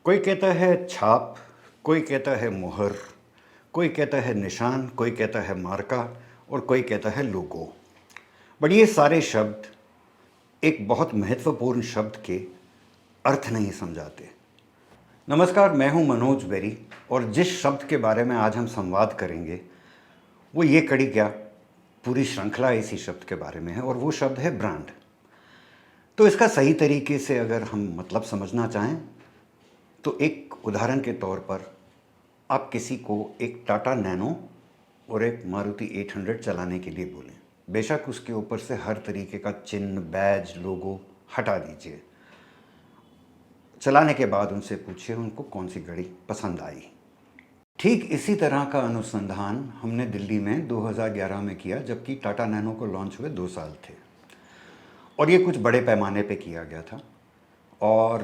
कोई कहता है छाप, कोई कहता है मुहर, कोई कहता है निशान, कोई कहता है मार्का और कोई कहता है लोगो। बट ये सारे शब्द एक बहुत महत्वपूर्ण शब्द के अर्थ नहीं समझाते। नमस्कार, मैं हूं मनोज बेरी और जिस शब्द के बारे में आज हम संवाद करेंगे वो ये कड़ी क्या पूरी श्रृंखला इसी शब्द के बारे में है और वो शब्द है ब्रांड। तो इसका सही तरीके से अगर हम मतलब समझना चाहें तो एक उदाहरण के तौर पर आप किसी को एक टाटा नैनो और एक मारुति 800 चलाने के लिए बोलें। बेशक उसके ऊपर से हर तरीके का चिन्ह, बैज, लोगो हटा दीजिए। चलाने के बाद उनसे पूछिए उनको कौन सी गाड़ी पसंद आई। ठीक इसी तरह का अनुसंधान हमने दिल्ली में 2011 में किया, जबकि टाटा नैनो को लॉन्च हुए 2 साल थे और ये कुछ बड़े पैमाने पे किया गया था। और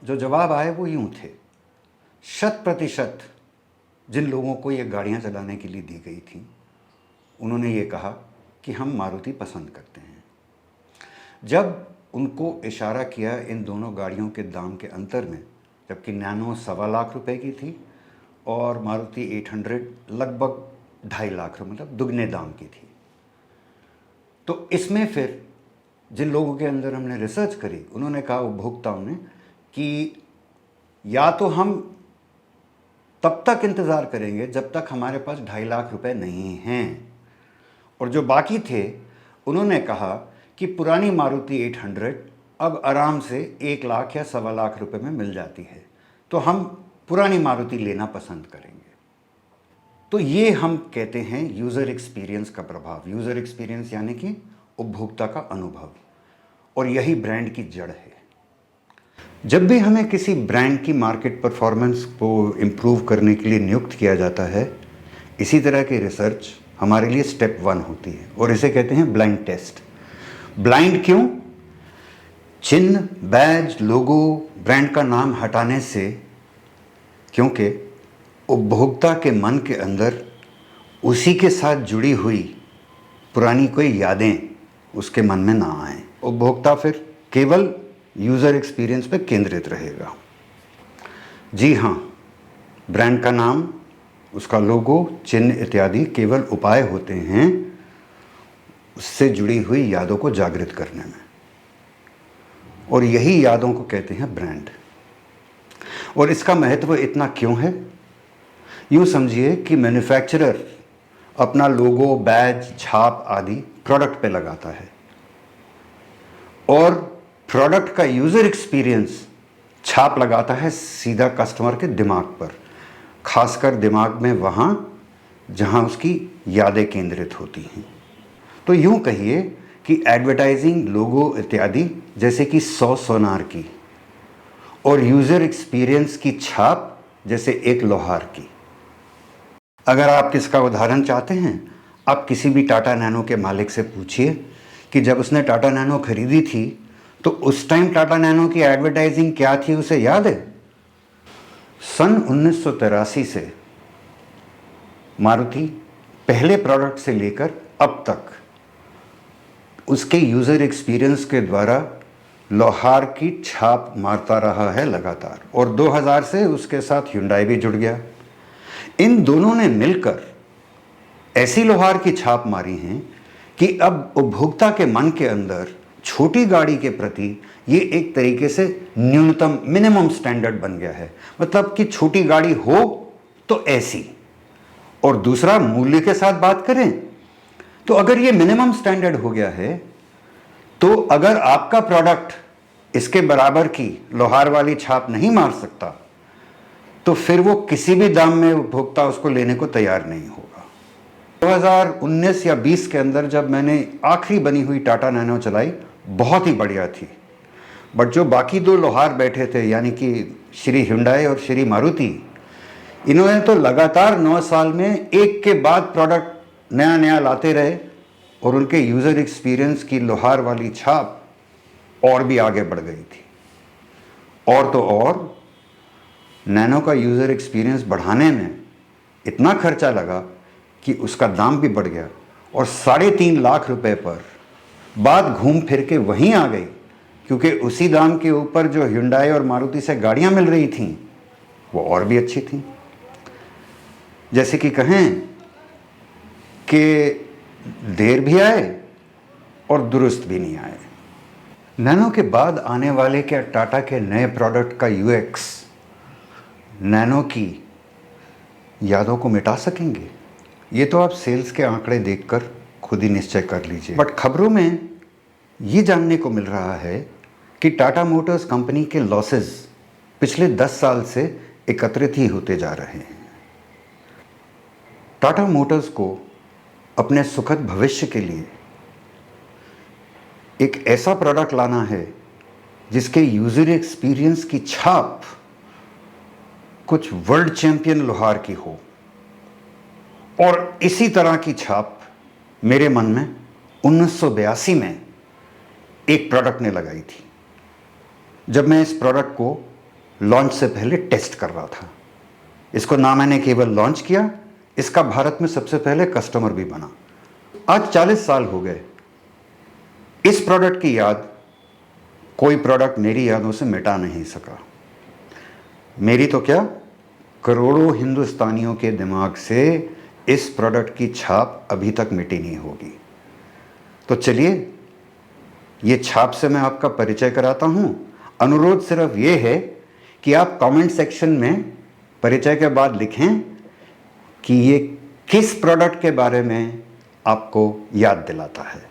जो जवाब आए वो यूँ थे, 100% जिन लोगों को ये गाड़ियाँ चलाने के लिए दी गई थी उन्होंने ये कहा कि हम मारुति पसंद करते हैं। जब उनको इशारा किया इन दोनों गाड़ियों के दाम के अंतर में, जबकि नैनो 1.25 लाख रुपए की थी और मारुति 800 लगभग 2.5 लाख रुपये, मतलब दुगने दाम की थी। तो इसमें फिर जिन लोगों के अंदर हमने रिसर्च करी उन्होंने कहा, उपभोक्ताओं ने, कि या तो हम तब तक इंतज़ार करेंगे जब तक हमारे पास 2.5 लाख रुपए नहीं हैं, और जो बाकी थे उन्होंने कहा कि पुरानी मारुति 800 अब आराम से 1 लाख या 1.25 लाख रुपए में मिल जाती है, तो हम पुरानी मारुति लेना पसंद करेंगे। तो ये हम कहते हैं यूज़र एक्सपीरियंस का प्रभाव। यूज़र एक्सपीरियंस यानी कि उपभोक्ता का अनुभव, और यही ब्रांड की जड़ है। जब भी हमें किसी ब्रांड की मार्केट परफॉर्मेंस को इम्प्रूव करने के लिए नियुक्त किया जाता है, इसी तरह की रिसर्च हमारे लिए स्टेप 1 होती है और इसे कहते हैं ब्लाइंड टेस्ट। ब्लाइंड क्यों? चिन्ह, बैज, लोगो, ब्रांड का नाम हटाने से, क्योंकि उपभोक्ता के मन के अंदर उसी के साथ जुड़ी हुई पुरानी कोई यादें उसके मन में ना आए। उपभोक्ता फिर केवल यूज़र एक्सपीरियंस पे केंद्रित रहेगा। जी हाँ, ब्रांड का नाम, उसका लोगो, चिन्ह इत्यादि केवल उपाय होते हैं उससे जुड़ी हुई यादों को जागृत करने में, और यही यादों को कहते हैं ब्रांड। और इसका महत्व इतना क्यों है? यूँ समझिए कि मैन्युफैक्चरर अपना लोगो, बैज, छाप आदि प्रोडक्ट पे लगाता है और प्रोडक्ट का यूज़र एक्सपीरियंस छाप लगाता है सीधा कस्टमर के दिमाग पर, खासकर दिमाग में वहाँ जहाँ उसकी यादें केंद्रित होती हैं। तो यूँ कहिए कि एडवर्टाइजिंग, लोगो इत्यादि जैसे कि 100 सोनार की, और यूज़र एक्सपीरियंस की छाप जैसे एक लोहार की। अगर आप इसका उदाहरण चाहते हैं, आप किसी भी टाटा नैनो के मालिक से पूछिए कि जब उसने टाटा नैनो खरीदी थी तो उस टाइम टाटा नैनो की एडवर्टाइजिंग क्या थी, उसे याद है? सन 1983 से मारुति पहले प्रोडक्ट से लेकर अब तक उसके यूज़र एक्सपीरियंस के द्वारा लोहार की छाप मारता रहा है लगातार, और 2000 से उसके साथ हुंडई भी जुड़ गया। इन दोनों ने मिलकर ऐसी लोहार की छाप मारी है कि अब उपभोक्ता के मन के अंदर छोटी गाड़ी के प्रति ये एक तरीके से न्यूनतम, मिनिमम स्टैंडर्ड बन गया है। मतलब कि छोटी गाड़ी हो तो ऐसी, और दूसरा मूल्य के साथ बात करें तो अगर ये मिनिमम स्टैंडर्ड हो गया है तो अगर आपका प्रोडक्ट इसके बराबर की लोहार वाली छाप नहीं मार सकता तो फिर वो किसी भी दाम में उपभोक्ता उसको लेने को तैयार नहीं होगा। 2019 या 20 के अंदर जब मैंने आखिरी बनी हुई टाटा नैनो चलाई, बहुत ही बढ़िया थी, बट जो बाकी 2 लोहार बैठे थे, यानी कि श्री हुंडई और श्री मारुति, इन्होंने तो लगातार 9 साल में एक के बाद प्रोडक्ट नया नया लाते रहे और उनके यूज़र एक्सपीरियंस की लोहार वाली छाप और भी आगे बढ़ गई थी। और तो और नैनो का यूज़र एक्सपीरियंस बढ़ाने में इतना खर्चा लगा कि उसका दाम भी बढ़ गया, और 3.5 लाख रुपए पर बात घूम फिर के वहीं आ गई, क्योंकि उसी दाम के ऊपर जो हुंडई और मारुति से गाड़ियां मिल रही थीं वो और भी अच्छी थी। जैसे कि कहें कि देर भी आए और दुरुस्त भी नहीं आए। नैनो के बाद आने वाले क्या टाटा के नए प्रोडक्ट का यूएक्स नैनो की यादों को मिटा सकेंगे? ये तो आप सेल्स के आंकड़े देखकर खुद ही निश्चय कर लीजिए। बट खबरों में ये जानने को मिल रहा है कि टाटा मोटर्स कंपनी के लॉसेस पिछले 10 साल से एकत्रित ही होते जा रहे हैं। टाटा मोटर्स को अपने सुखद भविष्य के लिए एक ऐसा प्रोडक्ट लाना है जिसके यूजर एक्सपीरियंस की छाप कुछ वर्ल्ड चैंपियन लोहार की हो। और इसी तरह की छाप मेरे मन में 1982 में एक प्रोडक्ट ने लगाई थी, जब मैं इस प्रोडक्ट को लॉन्च से पहले टेस्ट कर रहा था। इसको ना मैंने केवल लॉन्च किया, इसका भारत में सबसे पहले कस्टमर भी बना। आज 40 साल हो गए। इस प्रोडक्ट की याद कोई प्रोडक्ट मेरी यादों से मिटा नहीं सका। मेरी तो क्या, करोड़ों हिंदुस्तानियों के दिमाग से इस प्रोडक्ट की छाप अभी तक मिटी नहीं होगी। तो चलिए, ये छाप से मैं आपका परिचय कराता हूं। अनुरोध सिर्फ ये है कि आप कमेंट सेक्शन में परिचय के बाद लिखें कि ये किस प्रोडक्ट के बारे में आपको याद दिलाता है।